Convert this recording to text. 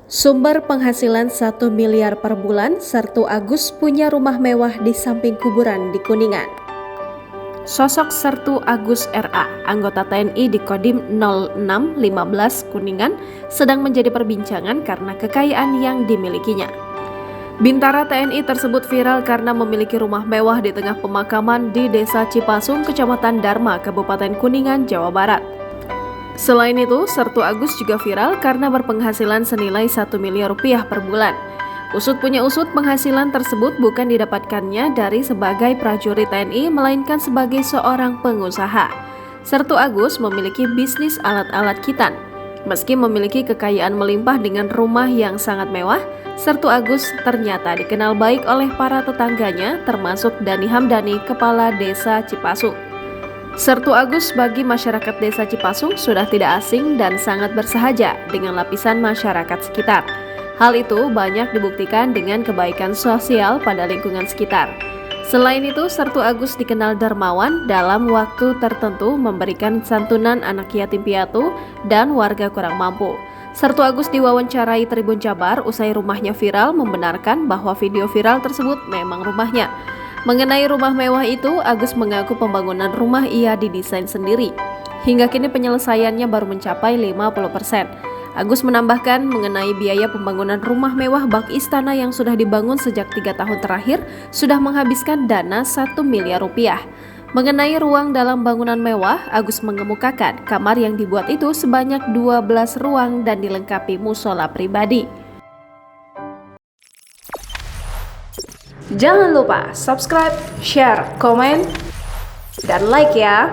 Sumber penghasilan 1 miliar per bulan, Sertu Agus punya rumah mewah di samping kuburan di Kuningan. Sosok Sertu Agus RA, anggota TNI di Kodim 0615 Kuningan, sedang menjadi perbincangan karena kekayaan yang dimilikinya. Bintara TNI tersebut viral karena memiliki rumah mewah di tengah pemakaman di Desa Cipasung, Kecamatan Dharma, Kabupaten Kuningan, Jawa Barat. Selain itu, Sertu Agus juga viral karena berpenghasilan senilai 1 miliar rupiah per bulan. Usut punya usut, penghasilan tersebut bukan didapatkannya dari sebagai prajurit TNI, melainkan sebagai seorang pengusaha. Sertu Agus memiliki bisnis alat-alat kitan. Meski memiliki kekayaan melimpah dengan rumah yang sangat mewah, Sertu Agus ternyata dikenal baik oleh para tetangganya, termasuk Dani Hamdani, Kepala Desa Cipasung. Sertu Agus bagi masyarakat Desa Cipasung sudah tidak asing dan sangat bersahaja dengan lapisan masyarakat sekitar. Hal itu banyak dibuktikan dengan kebaikan sosial pada lingkungan sekitar. Selain itu, Sertu Agus dikenal dermawan dalam waktu tertentu memberikan santunan anak yatim piatu dan warga kurang mampu. Sertu Agus diwawancarai Tribun Jabar usai rumahnya viral membenarkan bahwa video viral tersebut memang rumahnya. Mengenai rumah mewah itu, Agus mengaku pembangunan rumah ia didesain sendiri. Hingga kini penyelesaiannya baru mencapai 50%. Agus menambahkan mengenai biaya pembangunan rumah mewah bak istana yang sudah dibangun sejak 3 tahun terakhir sudah menghabiskan dana 1 miliar rupiah. Mengenai ruang dalam bangunan mewah, Agus mengemukakan kamar yang dibuat itu sebanyak 12 ruang dan dilengkapi musola pribadi. Jangan lupa subscribe, share, komen, dan like ya!